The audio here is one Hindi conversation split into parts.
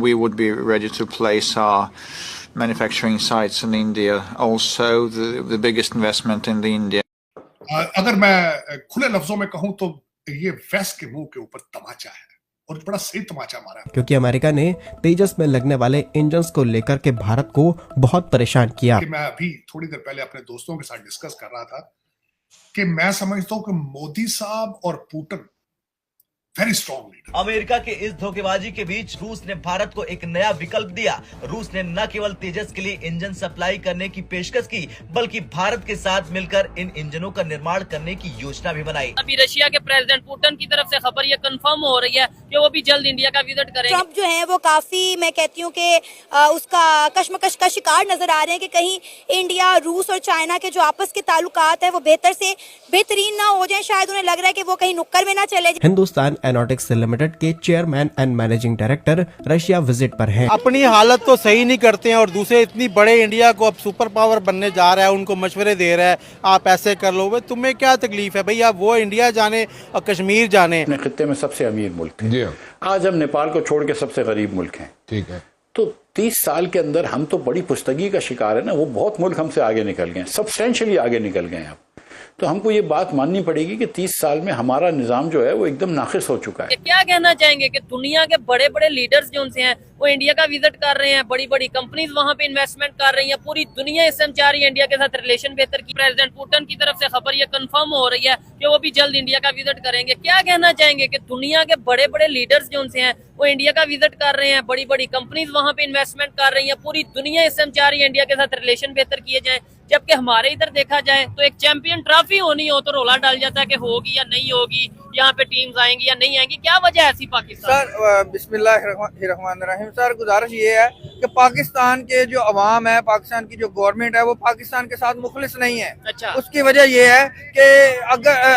we would be ready to place our manufacturing sites in India. Also, the biggest investment in the India. अगर मैं खुले लफ्जों में कहूं तो ये वेस्ट के मुंह के ऊपर तमाचा है और बड़ा सही तमाचा मारा है, क्योंकि अमेरिका ने तेजस में लगने वाले इंजन्स को लेकर के भारत को बहुत परेशान किया। कि मैं अभी थोड़ी देर पहले अपने दोस्तों के साथ डिस्कस कर रहा था कि मैं समझता हूं कि मोदी साहब और Putin very strong leader. America के इस धोखेबाजी के बीच रूस ने भारत को एक नया विकल्प दिया। रूस ने न केवल तेजस के लिए इंजन सप्लाई करने की पेशकश की, बल्कि भारत के साथ मिलकर इन इंजनों का निर्माण करने की योजना भी बनाई। अभी रशिया के प्रेसिडेंट पुतिन की तरफ से खबर ये कंफर्म हो रही है कि वो भी जल्द इंडिया का विजिट करेंगे। ट्रम्प जो है वो काफी, मैं कहती हूँ कि उसका कश्मकश का शिकार नजर आ रहे हैं कि कहीं इंडिया, रूस और चाइना के जो आपस के ताल्लुकात है वो बेहतर से बेहतरीन ना हो जाए। शायद उन्हें लग रहा है कि वो कहीं नुक्कड़ में ना चले। हिंदुस्तान एरोनॉटिक्स लिमिटेड के chairman and managing director Russia visit पर हैं। अपनी हालत तो सही नहीं करते हैं और दूसरे इतनी बड़े इंडिया को अब सुपर पावर बनने जा रहा है, उनको मशवरे दे रहा है आप ऐसे कर लो। तुम्हें क्या तकलीफ है भाई, आप वो इंडिया जाने और कश्मीर जाने। अपने खित्ते में सबसे अमीर मुल्क है, आज हम नेपाल को छोड़ के सबसे गरीब मुल्क हैं। ठीक है, तो 30 साल के अंदर हम तो बड़ी पुस्तगी का शिकार है ना, वो बहुत मुल्क हमसे आगे निकल गए, सब्सटेंशियली आगे निकल गए अब। तो हमको ये बात माननी पड़ेगी कि 30 साल में हमारा निजाम जो है वो एकदम नाकिस हो चुका है। क्या कहना चाहेंगे कि दुनिया के बड़े बड़े लीडर्स जो उनसे हैं वो इंडिया का विजिट कर रहे हैं, बड़ी बड़ी कंपनीज वहां पे इन्वेस्टमेंट कर रही हैं, पूरी दुनिया इस समय चाह रही है इंडिया के साथ रिलेशन बेहतर की। प्रेसिडेंट पुतिन की तरफ से खबर ये कंफर्म हो रही है कि वो भी जल्द इंडिया का विजिट करेंगे। क्या कहना चाहेंगे कि दुनिया के बड़े बड़े लीडर्स जो उनसे हैं वो इंडिया का विजिट कर रहे हैं, बड़ी बड़ी कंपनीज वहां पे इन्वेस्टमेंट कर रही है, पूरी दुनिया इस समय चाह रही है इंडिया के साथ रिलेशन बेहतर किए जाए, जबकि हमारे इधर देखा जाए तो एक चैंपियन ट्रॉफी होनी हो तो रोला डाल जाता है कि होगी या नहीं होगी, यहाँ पे टीम्स आएंगी या नहीं आएंगी। क्या वजह है ऐसी पाकिस्तान? सर बिस्मिल्लाहिर्रहमानिर्रहीम, सर गुजारिश ये है कि पाकिस्तान के जो अवाम है, पाकिस्तान की जो गवर्नमेंट है वो पाकिस्तान के साथ मुखलिस नहीं है। अच्छा। उसकी वजह ये है कि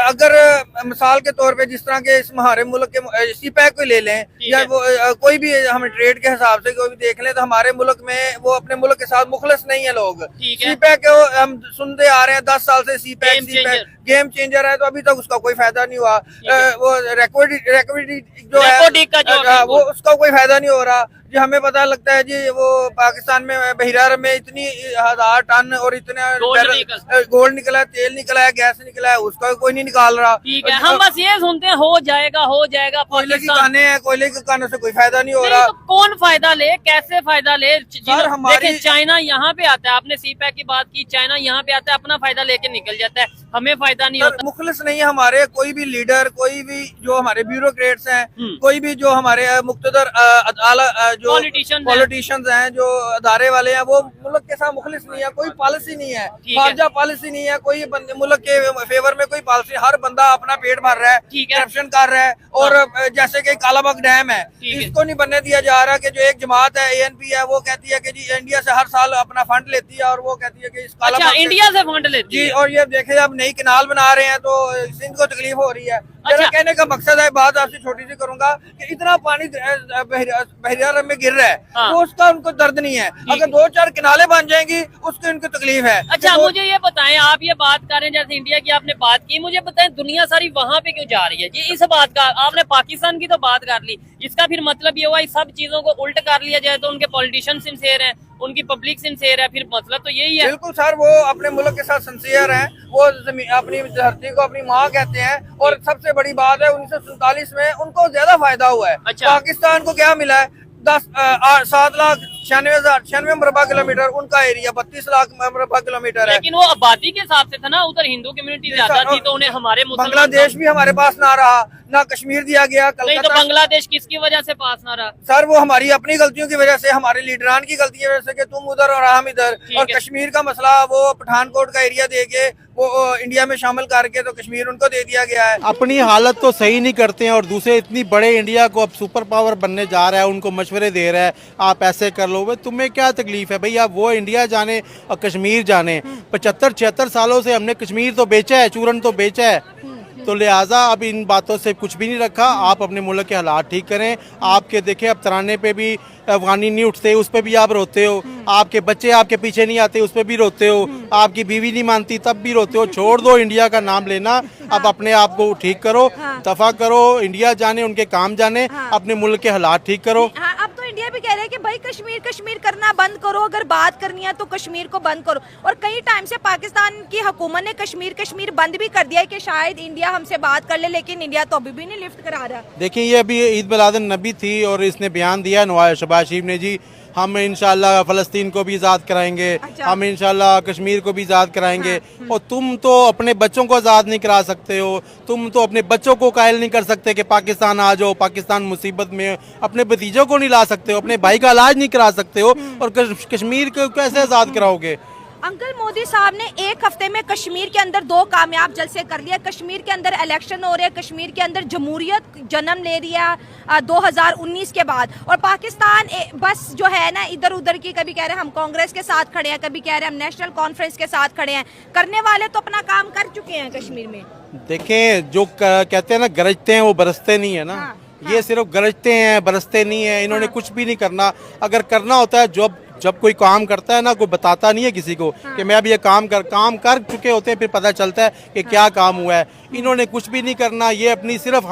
अगर मिसाल के तौर पे जिस तरह के इस हमारे मुल्क के सीपैक को ले लें या वो कोई भी हम ट्रेड के हिसाब से कोई भी देख लें तो हमारे मुल्क में वो अपने मुल्क के साथ मुखलिस नहीं है लोग। सीपैक हम सुनते आ रहे हैं 10 साल से, सीपैक गेम चेंजर है, तो अभी तक उसका कोई फायदा नहीं हुआ। वो रिकवरी जो है वो उसका कोई फायदा नहीं हो रहा। जी हमें पता लगता है जी वो पाकिस्तान में बहिरार में इतनी 1000 टन और इतने गोल्ड निकला है, तेल निकला है, गैस निकला है, उसका कोई नहीं निकाल रहा। ठीक है, हम बस ये सुनते हैं हो जाएगा कोयले की खाने हैं, कोयले के खाने से कोई फायदा नहीं हो रहा। तो कौन फायदा ले, कैसे फायदा ले? देखिए चाइना यहाँ पे आता है, आपने सीपैक की बात की, चाइना यहाँ पे आता है, अपना फायदा लेके निकल जाता है, हमें फायदा नहीं होता। मुखलिस नहीं है हमारे कोई भी लीडर, कोई भी जो हमारे ब्यूरोक्रेट्स हैं, कोई भी जो हमारे मुख्तदर जो पॉलिटिशियंस हैं, जो अदारे वाले हैं, वो मुल्क के साथ मुखलिस नहीं है। कोई पॉलिसी नहीं है, खारजा पॉलिसी नहीं है, कोई मुल्क के फेवर में कोई पॉलिसी। हर बंदा अपना पेट भर रहा है, करप्शन कर रहा है। और जैसे कि कालाबाग डैम है, इसको नहीं बनने दिया जा रहा कि जो एक जमात है ANP है वो कहती है कि जी इंडिया से हर साल अपना फंड लेती है और वो कहती है कि इस कालाबाग इंडिया से फंड लेती है। और ये देखे अब नई कैनाल बना रहे हैं तो सिंध को तकलीफ हो रही है। मेरा कहने का मकसद है, बात आपसे छोटी सी करूंगा, कि इतना पानी बहिरार में गिर रहा है तो उसका उनको दर्द नहीं है। अगर 2-4 किनाले बन जाएंगी उसकी उनको तकलीफ है। अच्छा, मुझे ये बताएं, आप ये बात कर रहे हैं जैसे इंडिया की आपने बात की, मुझे बताएं दुनिया सारी वहाँ पे क्यों जा रही है? ये इस बात का आपने पाकिस्तान की तो बात कर ली, इसका फिर मतलब ये हुआ इस सब चीजों को उल्ट कर लिया जाए तो उनके पॉलिटिशियन सिंसियर हैं, उनकी पब्लिक सिंसियर है, फिर मतलब तो यही है। बिल्कुल सर, वो अपने मुल्क के साथ सिंसियर हैं, वो अपनी धरती को अपनी माँ कहते हैं। और सबसे बड़ी बात है 1947 में उनको ज्यादा फायदा हुआ है। अच्छा। पाकिस्तान को क्या मिला है? 7,96,096 मुरबा किलोमीटर उनका एरिया, 32 लाख मुरबा किलोमीटर है। लेकिन वो आबादी के हिसाब से था ना, उधर हिंदू कम्युनिटी ज्यादा थी तो उन्हें हमारे बांग्लादेश भी हमारे पास ना रहा, ना कश्मीर दिया गया। नहीं तो बांग्लादेश किसकी वजह से पास ना रहा? सर वो हमारी अपनी गलतियों की वजह से, हमारे लीडरान की गलती की वजह से कि तुम उधर और हम इधर। और कश्मीर का मसला वो पठानकोट का एरिया दे के वो इंडिया में शामिल करके तो कश्मीर उनको दे दिया गया है। अपनी हालत तो सही नहीं करते हैं और दूसरे इतनी बड़े इंडिया को अब सुपर पावर बनने जा रहा है, उनको मशवरे दे रहा है आप ऐसे कर लो। तुम्हें क्या तकलीफ है भाई, आप वो इंडिया जाने और कश्मीर जाने। 75-76 सालों से हमने कश्मीर तो बेचा है, चूरन तो बेचा है, तो लिहाजा अब इन बातों से कुछ भी नहीं रखा। आप अपने मुल्क के हालात ठीक करें। आपके देखें अब तराने पे भी अफगानी नहीं उठते, उस पर भी आप रोते हो। आपके बच्चे आपके पीछे नहीं आते, उस पर भी रोते हो। आपकी बीवी नहीं मानती तब भी रोते हो। छोड़ दो इंडिया का नाम लेना, अब अपने आप को ठीक करो, दफा करो, इंडिया जाने, उनके काम जाने, अपने मुल्क के हालात ठीक करो। अब तो इंडिया भी कह रहा है कि भाई कश्मीर कश्मीर करना बंद करो, अगर बात करनी है तो कश्मीर को बंद करो। और कई टाइम से पाकिस्तान की हुकूमत ने कश्मीर कश्मीर बंद भी कर दिया है कि शायद इंडिया हमसे बात कर ले, लेकिन इंडिया तो अभी भी नहीं लिफ्ट करा रहा। देखिए, ये अभी ईद मिलादुन नबी थी और इसने बयान दिया नवाज शहबाज शरीफ ने जी, हम इंशाल्लाह फ़लस्तीन को भी आज़ाद कराएंगे, हम इंशाल्लाह कश्मीर को भी आज़ाद कराएंगे। और तुम तो अपने बच्चों को आज़ाद नहीं करा सकते हो, तुम तो अपने बच्चों को कायल नहीं कर सकते कि पाकिस्तान आ जाओ, पाकिस्तान मुसीबत में है। अपने भतीजों को नहीं ला सकते हो, अपने भाई का इलाज नहीं करा सकते हो, और कश्मीर को कैसे आज़ाद कराओगे? अंकल मोदी साहब ने एक हफ्ते में कश्मीर के अंदर 2 कामयाब जलसे कर लिया। कश्मीर के अंदर इलेक्शन हो रहे हैं, कश्मीर के अंदर जमहूरियत जन्म ले रही है 2019 के बाद। और पाकिस्तान बस जो है ना इधर उधर की, कभी कह रहे हैं हम कांग्रेस के साथ खड़े हैं, कभी कह रहे हैं हम नेशनल कॉन्फ्रेंस के साथ खड़े हैं। करने वाले तो अपना काम कर चुके हैं कश्मीर में। देखें, जो कहते हैं ना गरजते हैं वो बरसते नहीं है ना। ये सिर्फ गरजते हैं, बरसते नहीं है। इन्होंने कुछ भी नहीं करना। अगर करना होता है, जब कोई काम करता है ना, कोई बताता नहीं है किसी को कि मैं अब ये काम कर चुके होते हैं, फिर पता चलता है कि क्या काम हुआ है। इन्होंने कुछ भी नहीं करना। ये अपनी सिर्फ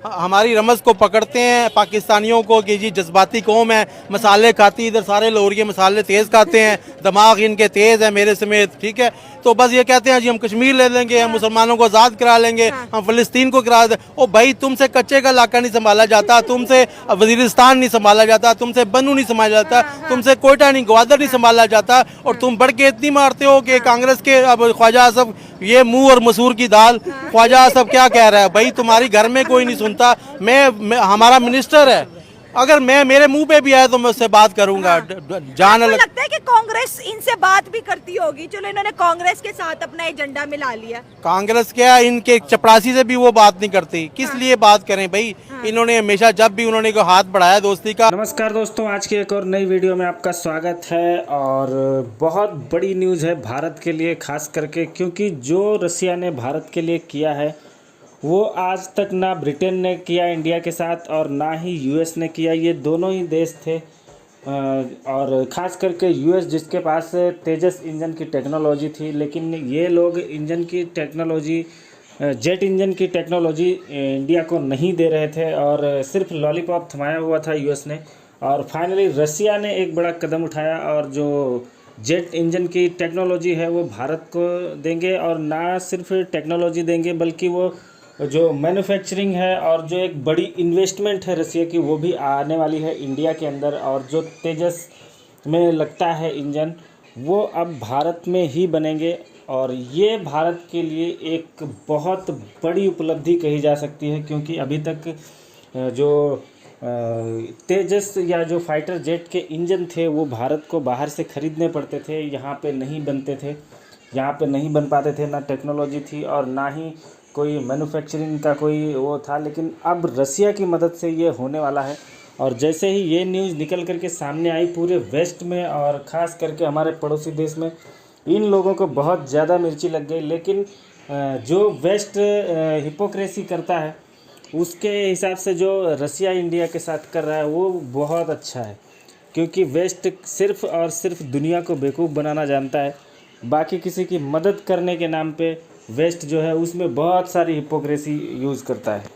हमारी रमज को पकड़ते हैं पाकिस्तानियों को कि जी जज्बाती कौम है, मसाले खाती, इधर सारे लोग ये मसाले तेज़ खाते हैं, दिमाग इनके तेज़ है मेरे समेत, ठीक है। तो बस ये कहते हैं जी हम कश्मीर ले लेंगे, हम मुसलमानों को आज़ाद करा लेंगे, हम फ़लस्तीन को करा दें। ओ भाई, तुमसे कच्चे का इलाका नहीं संभाला जाता, तुमसे वजीरिस्तान नहीं संभाला जाता, तुमसे बन्नू नहीं संभाला जाता, तुमसे कोयटा नहीं, ग्वादर नहीं संभाला जाता। और तुम बढ़ के इतनी मारते हो कि कांग्रेस के अब ख्वाजा आसफ, ये मुंह और मसूर की दाल, ख्वाजा आसफ क्या कह रहा है भाई, तुम्हारी घर में कोई नहीं सुनता। मैं हमारा मिनिस्टर है, अगर मेरे मुंह पे भी आया तो मैं उससे बात करूंगा। जान लगता है कि कांग्रेस इनसे बात भी करती होगी। चलो, इन्होंने कांग्रेस के साथ अपना एजेंडा मिला लिया। कांग्रेस क्या, इनके चपरासी से भी वो बात नहीं करती, किस लिए बात करें भाई। इन्होंने हमेशा जब भी उन्होंने को हाथ बढ़ाया दोस्ती का। नमस्कार दोस्तों, आज की एक और नई वीडियो में आपका स्वागत है। और बहुत बड़ी न्यूज़ है भारत के लिए, खास करके क्योंकि जो रसिया ने भारत के लिए किया है वो आज तक ना ब्रिटेन ने किया इंडिया के साथ, और ना ही यूएस ने किया। ये दोनों ही देश थे, और ख़ास करके यूएस जिसके पास तेजस इंजन की टेक्नोलॉजी थी, लेकिन ये लोग इंजन की टेक्नोलॉजी, जेट इंजन की टेक्नोलॉजी इंडिया को नहीं दे रहे थे, और सिर्फ लॉलीपॉप थमाया हुआ था यूएस ने। और फाइनली रसिया ने एक बड़ा कदम उठाया, और जो जेट इंजन की टेक्नोलॉजी है वो भारत को देंगे। और ना सिर्फ टेक्नोलॉजी देंगे, बल्कि वो जो मैन्युफैक्चरिंग है और जो एक बड़ी इन्वेस्टमेंट है रसिया की, वो भी आने वाली है इंडिया के अंदर। और जो तेजस में लगता है इंजन, वो अब भारत में ही बनेंगे। और ये भारत के लिए एक बहुत बड़ी उपलब्धि कही जा सकती है, क्योंकि अभी तक जो तेजस या जो फाइटर जेट के इंजन थे वो भारत को बाहर से ख़रीदने पड़ते थे, यहाँ पे नहीं बनते थे, यहाँ पे नहीं बन पाते थे। ना टेक्नोलॉजी थी और ना ही कोई मैन्युफैक्चरिंग का कोई वो था। लेकिन अब रसिया की मदद से ये होने वाला है। और जैसे ही ये न्यूज़ निकल करके सामने आई पूरे वेस्ट में, और ख़ास करके हमारे पड़ोसी देश में, इन लोगों को बहुत ज़्यादा मिर्ची लग गई। लेकिन जो वेस्ट हिपोक्रेसी करता है, उसके हिसाब से जो रसिया इंडिया के साथ कर रहा है वो बहुत अच्छा है, क्योंकि वेस्ट सिर्फ़ और सिर्फ दुनिया को बेवकूफ़ बनाना जानता है। बाकी किसी की मदद करने के नाम पे वेस्ट जो है उसमें बहुत सारी हिपोक्रेसी यूज़ करता है।